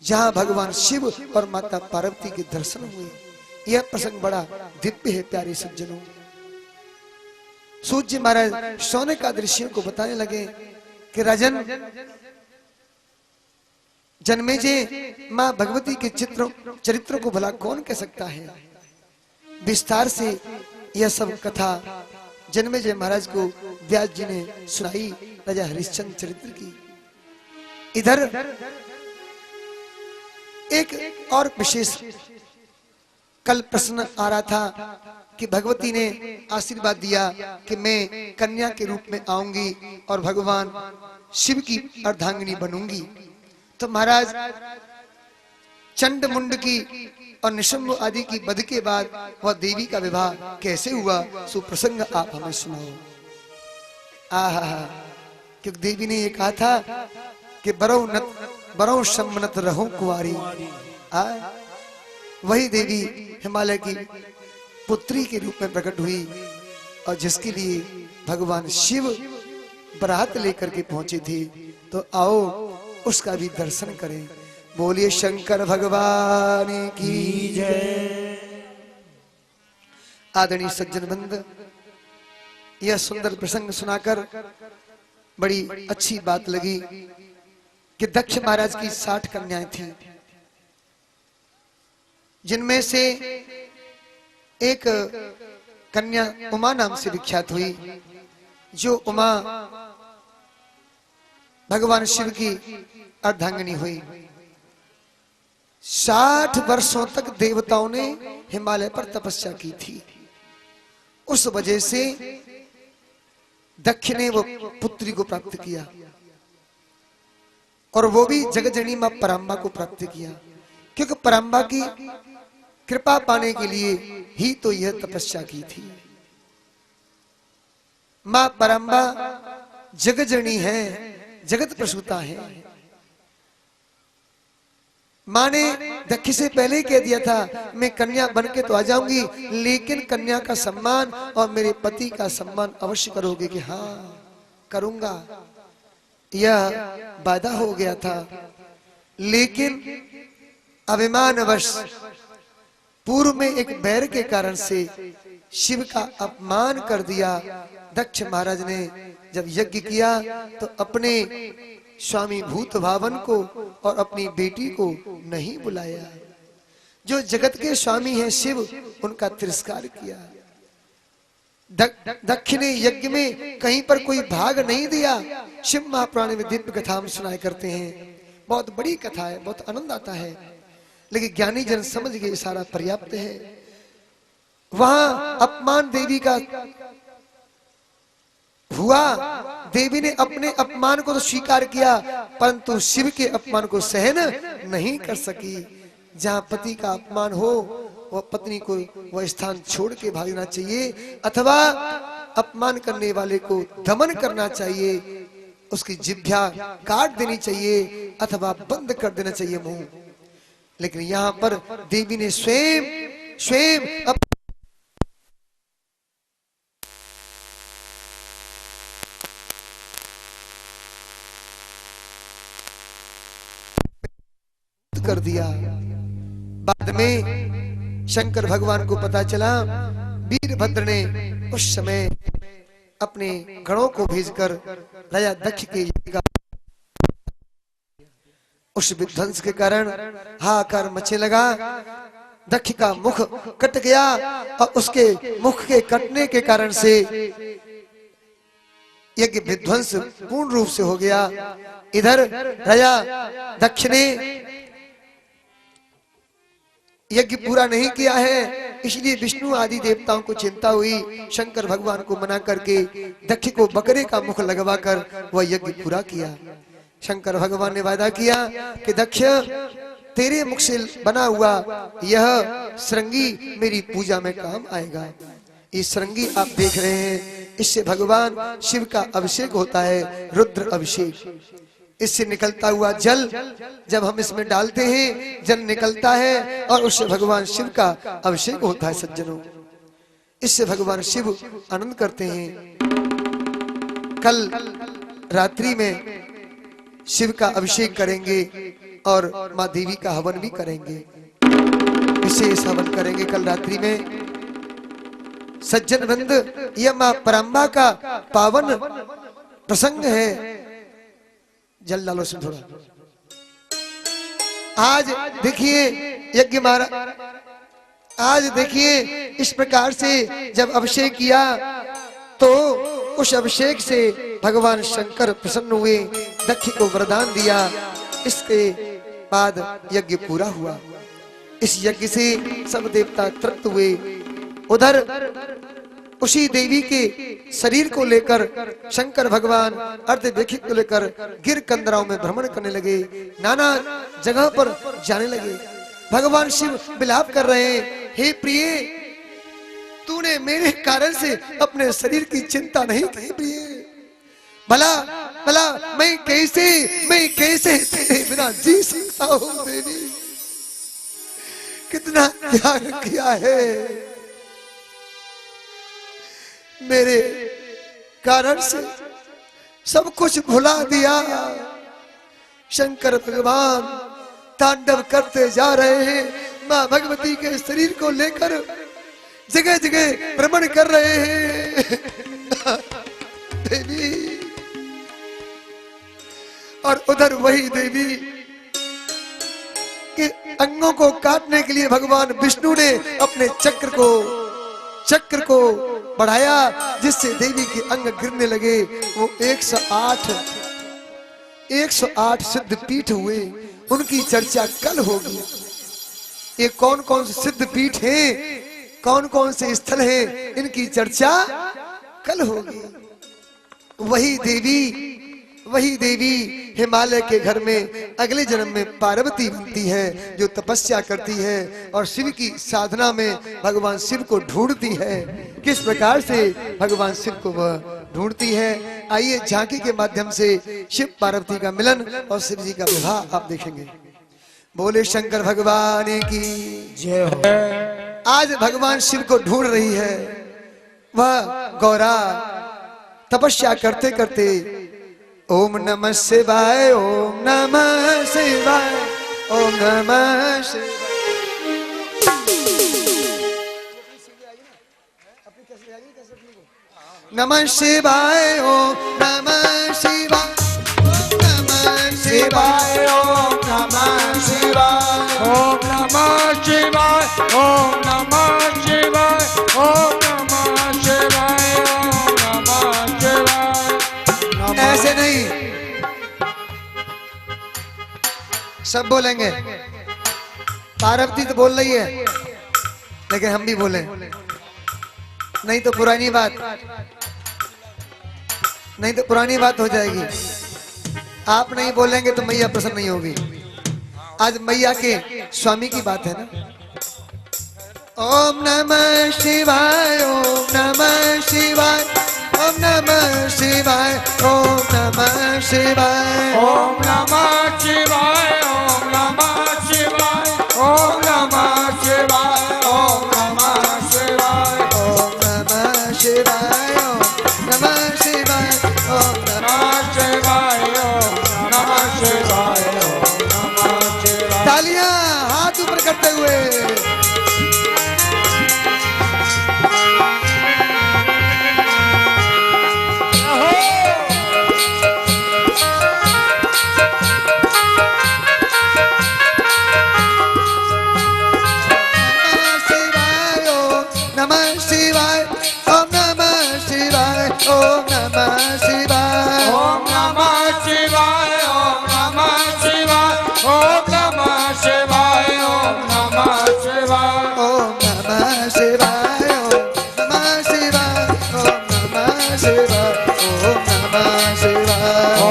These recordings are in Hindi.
जहां भगवान शिव और माता पार्वती के दर्शन हुए। यह प्रसंग बड़ा दिव्य है प्यारे सज्जनों। सूत जी महाराज सोने का दृश्य को बताने लगे कि राजन, जन्मेजय मां भगवती के चरित्रों को भला कौन कह सकता है। विस्तार से यह सब कथा जन्मेजय महाराज को व्यास जी ने सुनाई राजा हरिश्चंद्र चरित्र की। इधर एक और विशेष कल प्रश्न आ रहा था कि भगवती ने आशीर्वाद दिया कि मैं कन्या के रूप में आऊंगी और भगवान शिव की अर्धांगिनी बनूंगी। तो महाराज चंड मुंड की और निशंभ आदि की वध के बाद वह देवी का विवाह कैसे हुआ, सुप्रसंग आप हमें सुनाओ। आहा, क्योंकि देवी ने ये कहा था कि बरो सम्मनत रहो कुंवारी। वही देवी हिमालय की पुत्री के रूप में प्रकट हुई और जिसके लिए भगवान शिव बरात लेकर के पहुंचे थे। तो आओ उसका भी दर्शन करें। बोलिए शंकर भगवान की जय। आदरणीय सज्जन बंद, यह सुंदर प्रसंग सुनाकर बड़ी अच्छी बात लगी कि दक्ष महाराज की 60 कन्याएं थी, जिनमें से एक कन्या उमा नाम से विख्यात हुई, जो उमा भगवान शिव की अर्धांगिनी हुई। 60 वर्षों तक देवताओं ने हिमालय पर तपस्या की थी। उस वजह से दक्ष ने वो पुत्री को प्राप्त किया और वो भी जगजननी मां परांबा को प्राप्त किया, क्योंकि परांबा की कृपा पाने के लिए ही तो यह तपस्या की थी। मां परांबा जगजननी है, जगत प्रसूता है। मां ने दक्ष से पहले ही कह दिया था मैं कन्या बन के तो आ जाऊंगी, लेकिन कन्या का सम्मान और मेरे पति का सम्मान अवश्य करोगे। कि हाँ करूंगा, यह वादा हो गया था। लेकिन अभिमानवश पूर्व में एक बैर के कारण से शिव का अपमान कर दिया। दक्ष महाराज ने जब यज्ञ किया तो अपने स्वामी भूत भावन को और अपनी बेटी को नहीं बुलाया। जो जगत के स्वामी हैं शिव, उनका तिरस्कार किया। दक्ष ने यज्ञ में कहीं पर कोई भाग नहीं दिया। शिव महापुराण में दिव्य कथा हम सुनाया करते हैं, बहुत बड़ी कथा है, बहुत आनंद आता है, लेकिन ज्ञानी जन समझ गए सारा पर्याप्त है। वहां अपमान देवी का हुआ, देवी ने अपने अपमान को तो स्वीकार किया, परंतु शिव के अपमान को सहन नहीं कर सकी। जहां पति का अपमान हो वह पत्नी को वह स्थान छोड़ के भागना चाहिए, अथवा अपमान करने वाले को दमन करना चाहिए, उसकी जिह्वा काट देनी चाहिए अथवा बंद कर देना चाहिए मुंह। लेकिन यहाँ पर देवी ने स्वयं कर दिया। बाद में शंकर भगवान को पता चला, वीरभद्र ने उस समय अपने गणों को भेजकर राजा दक्ष के उस विध्वंस के कारण हाहाकार मचे लगा। दक्ष का मुख कट गया और उसके मुख के कटने के कारण से यज्ञ विध्वंस पूर्ण रूप से हो गया। इधर राजा दक्ष ने यज्ञ पूरा नहीं किया है, इसलिए विष्णु आदि देवताओं को चिंता हुई। शंकर भगवान को मना करके दक्ष को बकरे का मुख लगवाकर वह यज्ञ पूरा किया। शंकर भगवान ने वादा किया कि दक्ष, तेरे मुख से बना हुआ यह श्रृंगी मेरी पूजा में काम आएगा। ये श्रृंगी आप देख रहे हैं, इससे भगवान शिव का अभिषेक होता है, रुद्र अभिषेक। इससे निकलता हुआ जल जब हम इसमें डालते हैं, जल निकलता है और उससे भगवान शिव का अभिषेक होता है। सज्जनों, इससे भगवान शिव आनंद करते हैं। कल रात्रि में शिव का अभिषेक करेंगे और माँ देवी का हवन भी करेंगे, विशेष हवन करेंगे कल रात्रि में। सज्जन वृंद, यह माँ परम्बा का पावन प्रसंग है। जल डालो उसमें थोड़ा। आज देखिए यज्ञ महाराज, आज देखिए इस प्रकार से जब अभिषेक किया तो उस अभिषेक से भगवान शंकर प्रसन्न हुए, दक्ष को वरदान दिया। इसके बाद यज्ञ पूरा हुआ। इस यज्ञ से सब देवता तृप्त हुए। उधर उसी देवी के शरीर को लेकर शंकर भगवान अर्धदेखित को लेकर गिर कंदराओं में भ्रमण करने लगे, नाना जगह पर जाने लगे। भगवान शिव विलाप कर रहे हैं, हे प्रिय, तूने मेरे कारण से अपने शरीर की चिंता नहीं की प्रिय। भला भला मैं कैसे तेरे बिना जी सकता हूँ देवी। कितना त्याग किया है, मेरे कारण से सब कुछ भुला दिया। शंकर भगवान तांडव करते जा रहे हैं, मां भगवती के शरीर को लेकर जगह जगह भ्रमण कर रहे हैं देवी। और उधर वही देवी के अंगों को काटने के लिए भगवान विष्णु ने अपने चक्र को बढ़ाया, जिससे देवी के अंग गिरने लगे। वो 108 सिद्ध पीठ हुए, उनकी चर्चा कल होगी। ये कौन कौन से सिद्ध पीठ हैं, कौन कौन से स्थल हैं, इनकी चर्चा कल होगी। वही देवी हिमालय के घर में अगले जन्म में पार्वती बनती है, जो तपस्या करती है और शिव की साधना में भगवान शिव को ढूंढती है। किस प्रकार से भगवान शिव को वह ढूंढती है, आइए झांकी के माध्यम से शिव पार्वती का मिलन और शिव जी का विवाह आप देखेंगे। बोले शंकर भगवान की जय हो। आज भगवान शिव को ढूंढ रही है वह गौरा, तपस्या करते करते ओम नमः शिवाय, ओम नमः शिवाय, ओम नमः शिवाय। नमः शिवाय, ओम नमः शिवाय, ओम नमः शिवाय, ओम नमः शिवाय, ओम नमः शिवाय, ओम नमः शिवाय, ओम नमः शिवाय, ओम नमः शिवाय। ऐसे नहीं, सब बोलेंगे। पार्वती तो बोल रही है, लेकिन हम भी बोले, नहीं तो पुरानी बात हो जाएगी। आप नहीं बोलेंगे तो मैया प्रसन्न नहीं होगी। आज मैया के स्वामी की बात है ना। ओम नमः शिवाय, ओम नमः शिवाय, ओम नमः शिवाय, ओम नमः शिवाय, ओम नमः शिवाय, ओम नमः शिवाय, ओम नमः शिवाय, ओम नमः शिवाय, ओम नमः शिवाय, ओम नमः शिवाय, ओम नमः शिवाय, ओम नमः शिवाय, ओम नमः शिवाय। तालियां हाथ ऊपर करते हुए। नमः शिवाय, ओम नमः शिवाय, ओम नमः शिवाय, ओम नमः शिवाय, ओम नमः शिवाय, ओम नमः शिवाय, ओम नमः शिवाय, ओम नमः शिवाय, ओम नमः शिवाय, ओम नमः शिवाय, ओम नमः शिवाय, ओम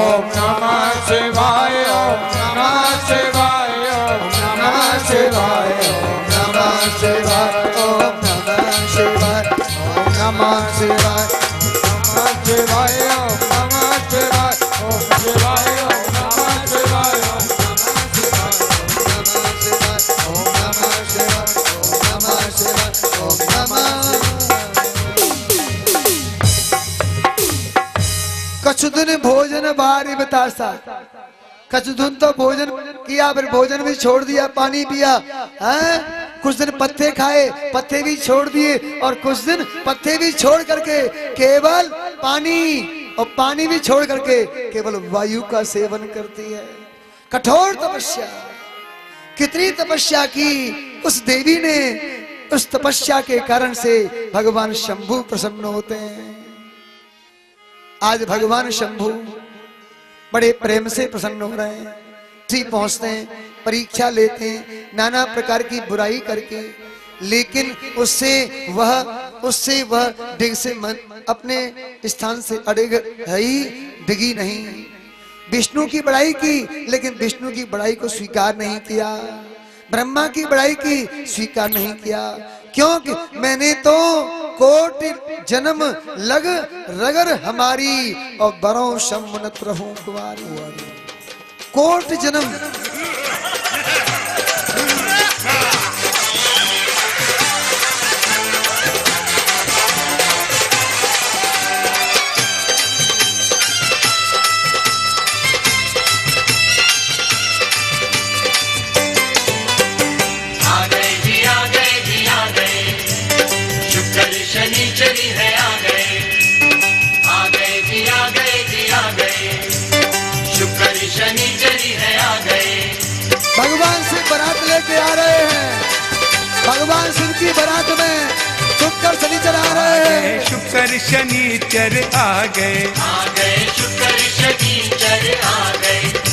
नमः शिवाय, ओम नमः शिवाय, ओम नमः शिवाय, ओम नमः शिवाय, ओम नमः शिवाय, ओम नमः शिवाय, नमः शिवाय, ओम नमः शिवाय, ओम शिवाय, ओम नमः शिवाय, ओम नमः शिवाय, ओम नमः शिवाय, ओम नमः शिवाय, ओम नमः। कछु दिन भोजन बारी बतासा, कछु दिन तो भोजन किया, फिर भोजन भी छोड़ दिया, पानी पिया, हैं? कुछ दिन पत्ते खाए, पत्ते भी छोड़ दिए, और कुछ दिन पत्ते भी छोड़ करके केवल पानी, और पानी भी छोड़ करके केवल वायु का सेवन करती है। कठोर तपस्या, कितनी तपस्या की उस देवी ने। उस तपस्या के कारण से भगवान शंभु प्रसन्न होते हैं। आज भगवान शंभु बड़े प्रेम से प्रसन्न हो रहे हैं। जी पहुंचते हैं, परीक्षा लेते हैं नाना प्रकार की बुराई करके, लेकिन उससे वह डिग से मन अपने स्थान से अड़ेग है ही, डिगी नहीं। विष्णु की बड़ाई की, लेकिन विष्णु की बड़ाई को स्वीकार नहीं किया। ब्रह्मा की बड़ाई की, स्वीकार नहीं किया। क्योंकि मैंने तो कोटि जन्म लग रगर हमारी, और बरों सम्मत रहूं कुंवारी। कोटि जन्म, भगवान शिव बारात लेके आ रहे हैं। भगवान शिव की बारात में शुक्र शनिचर आ रहे हैं। शुक्र शनिचर आ गए, शुक्र शनिचर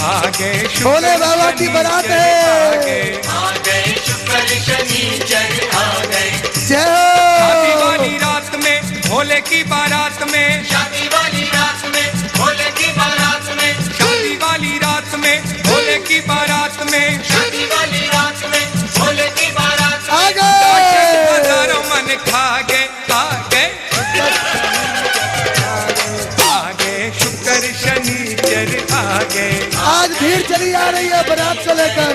आ गए, भोले बाबा की बारात है। शुक्र शनिचर आ गए। जय शादी हो। वाली रात में भोले की बारात में, शादी वाली रात में भोले की बारात में, शादी वाली रात में भोले की बारात में, शादी वाली रात में भोले की बारात आ गए। हजारों मन खा गए, आ गए, आ गए, शुक्र शनिचर आ गए। आज भीड़ चली आ रही है बारात को लेकर।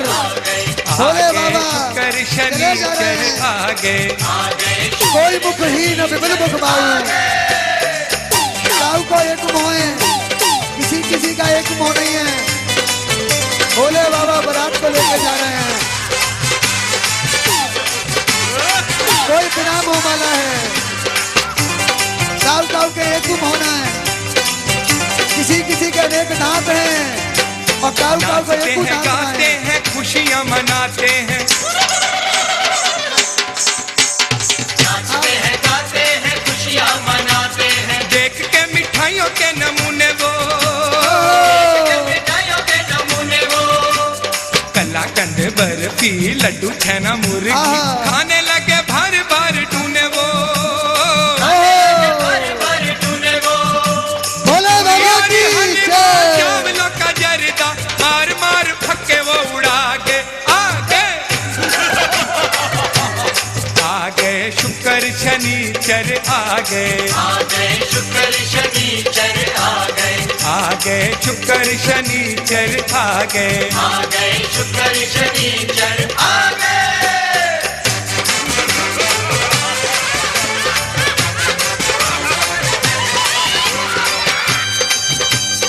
भोले बाबा शुक्र शनिचर आ गए। कोई मुखहीन विभिन्न मुख बाहु, को एक मुंह है, किसी का एक मुंह नहीं है। भोले बाबा बारात को लेकर जा रहे हैं। कोई बिना मुंह वाला है, काऊ के एक मुंह होना है। किसी के अनेक दांत हैं, और काऊ को एक मुंह दांत गाते हैं, खुशियां मनाते हैं, गाते हैं, खुशियां मनाते हैं। देख के मिठाइयों के नमूने वो, मिठाइयों के नमूने वो, कलाकंद बर्फी लड्डू छेना मुर्गी खाने लगे भर भर टूने वो, भर भर टूने वो। भोले बाबा की जय। चावलों का जर्दा मार मार फक्के वो उड़ा के आगे, आगे शुक्र शनिचर आ गए, शुक्र शनिचर आ गए, आगे शुक्र शनिचर आ गए, शुक्र शनिचर आ गए।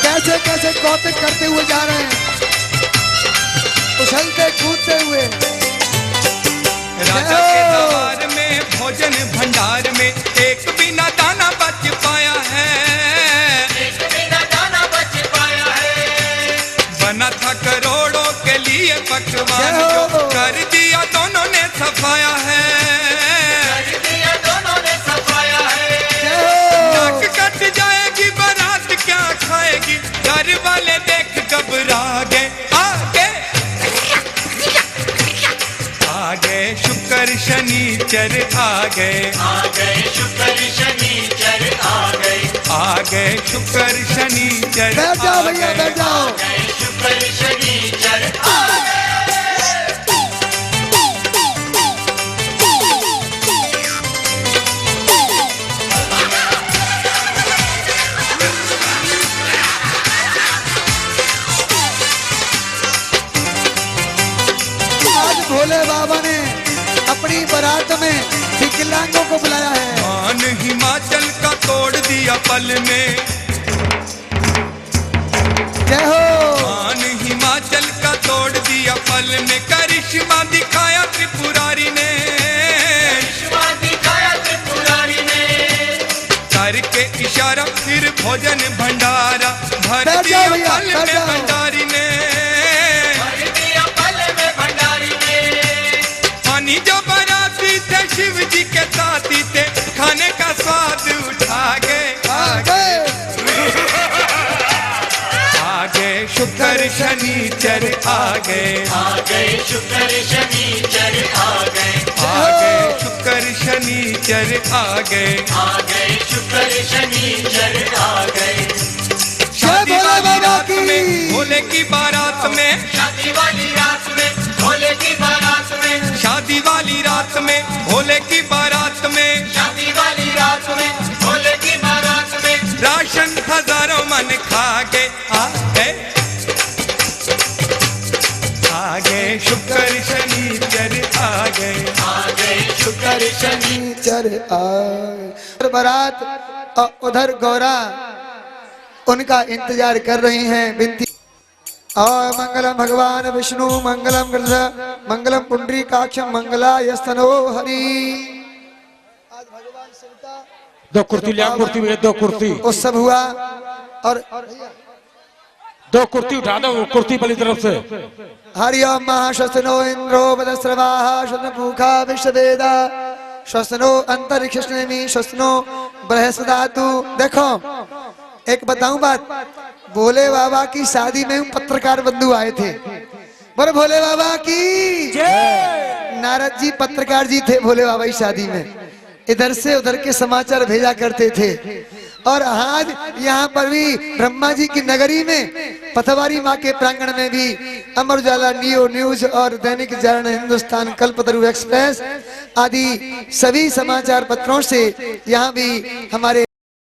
कैसे कैसे कौतुक करते हुए जा रहे हैं, उछलते कूदते हुए। राजा के दरबार में भोजन भंडार में एक बिना दाना बच पाया है, एक बिना दाना बच पाया है। बना था करोड़ों के लिए पकवान, जो कर दिया दोनों ने सफाया है, कर दिया दोनों ने सफाया है। नाक कट जाएगी बारात क्या खाएगी, घर वाले देख घबरा गए। आगे शुक्र शनिचर आ गए, शुक्र शनिचर आ गए, आगे शुक्र शनिचर। बैठ जाओ भैया, बैठ जाओ। शुक्र शनिचर आ गए। भोले बाबा ने अपनी बारात में विकलांगों को बुलाया है। मान हिमाचल का तोड़ दिया पल में, जय हो। मान हिमाचल का तोड़ दिया पल में, करिश्मा दिखाया त्रिपुरारी ने, करके इशारा फिर भोजन भंडारा भर दिया पल में भंडारी ने, पानी जो बराती थे शिव जी के साथी थे, खाने का स्वाद उठा गए आगे शुक्र शनिचर आ गए शुक्र शनिचर आ गए, आगे शुक्र शनिचर आ गए शुक्र शनिचर आ गए। शादी वाली रात में भोले की बारात में, शादी वाली रात में भोले की बारात में, शादी वाली रात में भोले की बारात में, शादी वाली रात में भोले की बारात में, राशन हजारों मन खा गए आ गए शुक्र शनिचर आ गए शुक्र शनिचर आए। बारात उधर गौरा उनका इंतजार कर रही हैं। विनती और मंगलम भगवान विष्णु मंगलम मंगलम पुंडरीकाक्षम मंगलायस्तनो हरि। आज भगवान शिव का दो कुर्ती लिया, कुर्ती में दो कुर्ती, उत्सव हुआ और दो कुर्ती उठा दो, कुर्ती वाली तरफ से। हरिओम महाशस्नो इंद्रो वदस्रवाः शस्नपूखा विश्ववेदा शस्नो अंतरिक्षनेमि शस्नो बृहस्पदातु। देखो एक बताऊं बात, भोले बाबा की शादी में पत्रकार बंधु आए थे। बोले भोले बाबा की नारद जी पत्रकार जी थे भोले बाबा की शादी में, इधर से उधर के समाचार भेजा करते थे। और आज यहाँ पर भी ब्रह्मा जी की नगरी में पथवारी माँ के प्रांगण में भी अमर उजाला, नियो न्यूज और दैनिक जागरण, हिंदुस्तान, कल्पतरु एक्सप्रेस आदि सभी समाचार पत्रों से यहाँ भी हमारे